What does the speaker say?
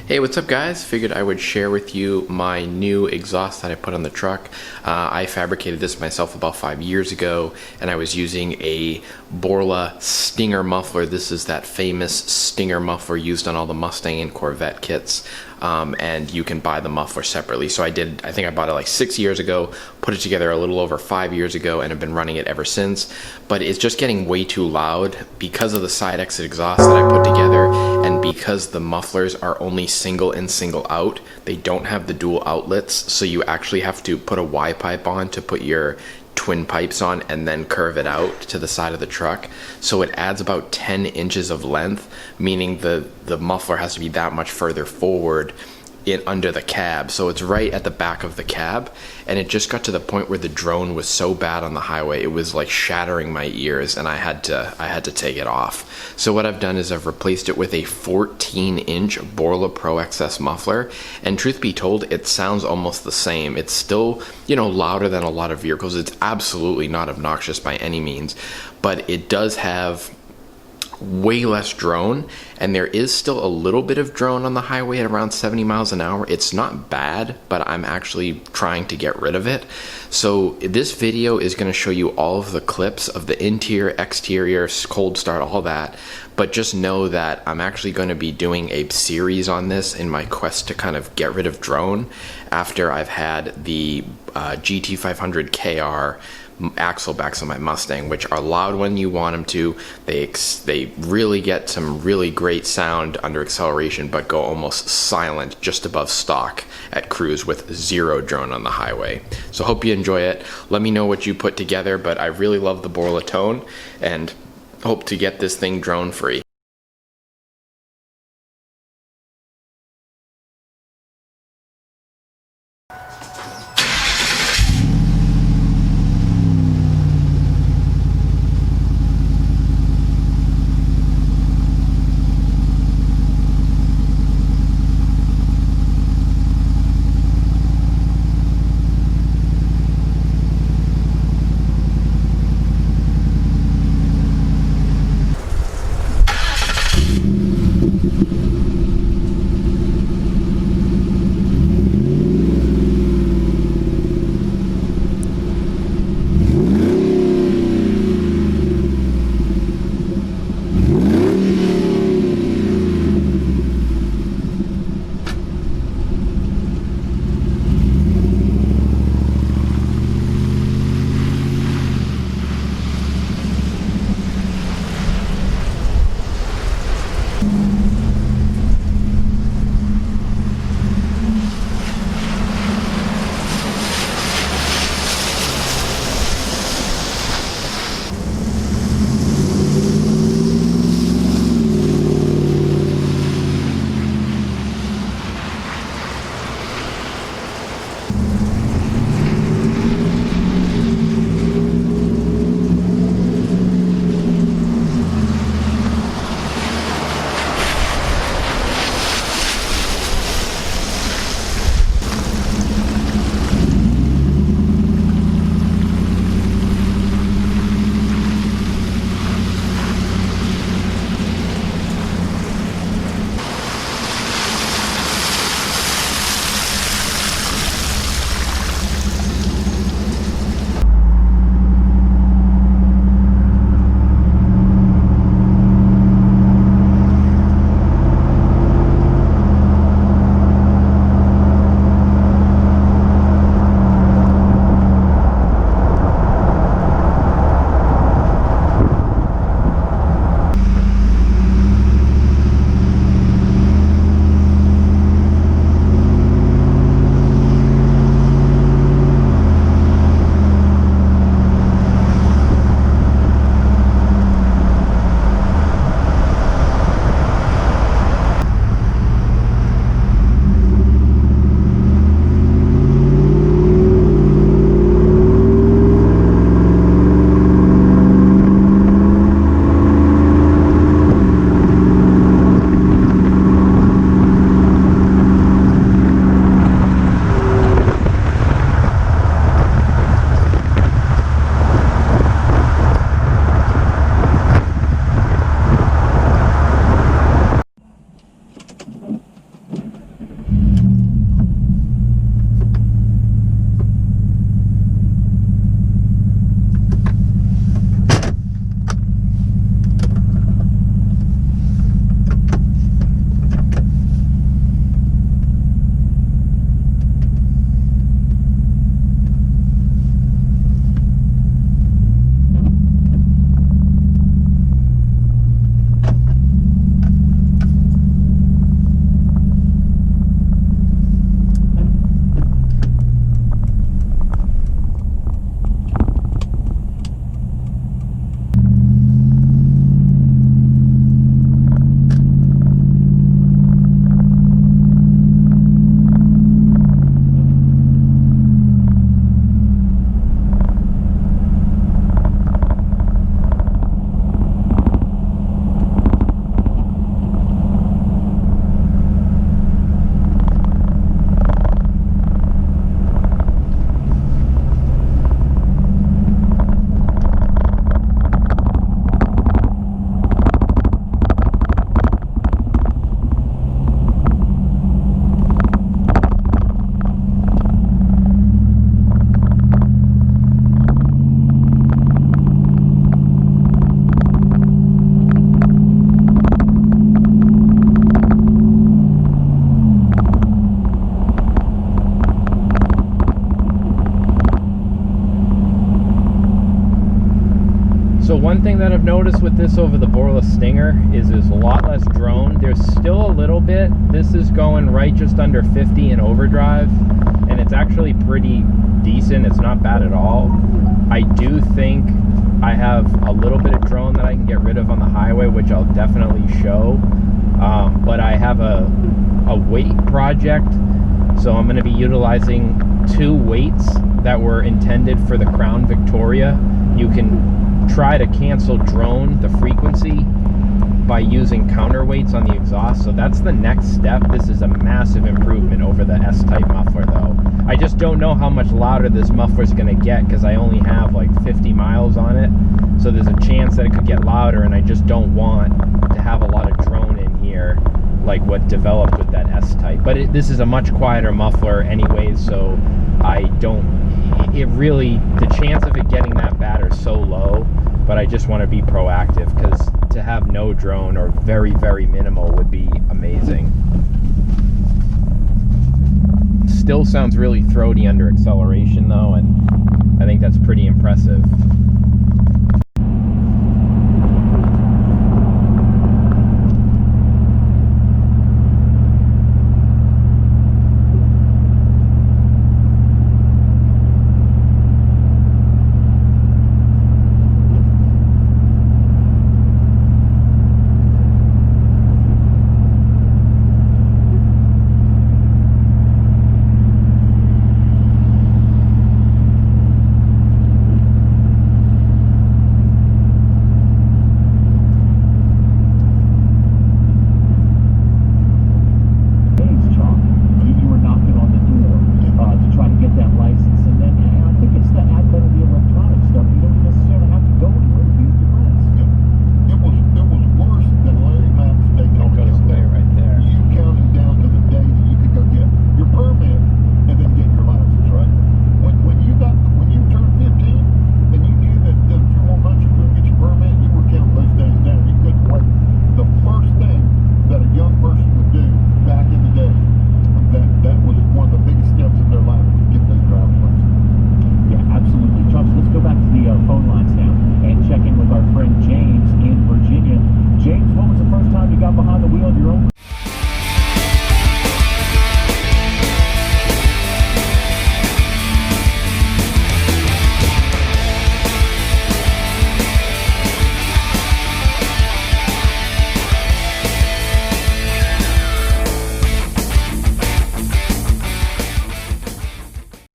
Hey, what's up guys? Figured I would share with you my new exhaust that I put on the truck. I fabricated this myself about 5 years ago, and I was using a Borla Stinger muffler. This is that famous Stinger muffler used on all the Mustang and Corvette kits. And you can buy the muffler separately. So I think I bought it like 6 years ago, put it together a little over 5 years ago, and have been running it ever since. But it's just getting way too loud because of the side exit exhaust that I put together, and because the mufflers are only single in, single out. They don't have the dual outlets, so you actually have to put a Y pipe on to put your twin pipes on and then curve it out to the side of the truck. So it adds about 10 inches of length, meaning the muffler has to be that much further forward under the cab. So it's right at the back of the cab, and it just got to the point where the drone was so bad on the highway it was like shattering my ears, and I had to take it off. So what I've done is I've replaced it with a 14-inch Borla Pro XS muffler, and truth be told, it sounds almost the same. It's still, louder than a lot of vehicles. It's absolutely not obnoxious by any means, but it does have way less drone, and there is still a little bit of drone on the highway at around 70 miles an hour. It's not bad, but I'm actually trying to get rid of it. So this video is going to show you all of the clips of the interior, exterior, cold start, all that. But just know that I'm actually going to be doing a series on this in my quest to kind of get rid of drone after I've had the GT500 KR axle backs on my Mustang, which are loud when you want them to. They really get some really great sound under acceleration, but go almost silent just above stock at cruise with zero drone on the highway. So hope you enjoy it. Let me know what you put together, but I really love the Borla tone and hope to get this thing drone free. one thing that I've noticed with this over the Borla Stinger is there's a lot less drone. There's still a little bit. This is going right just under 50 in overdrive, and it's actually pretty decent. It's not bad at all. I do think I have a little bit of drone that I can get rid of on the highway, which I'll definitely show. But I have a weight project, so I'm going to be utilizing 2 weights that were intended for the Crown Victoria. You can try to cancel drone, the frequency, by using counterweights on the exhaust. So that's the next step. This is a massive improvement over the S-type muffler though. I just don't know how much louder this muffler is going to get because I only have like 50 miles on it. So there's a chance that it could get louder, and I just don't want to have a lot of drone in here like what developed with that S-type. But this is a much quieter muffler anyways, so it really, the chance of it getting that bad are so low, but I just want to be proactive because to have no drone or very, very minimal would be amazing. Still sounds really throaty under acceleration though, and I think that's pretty impressive.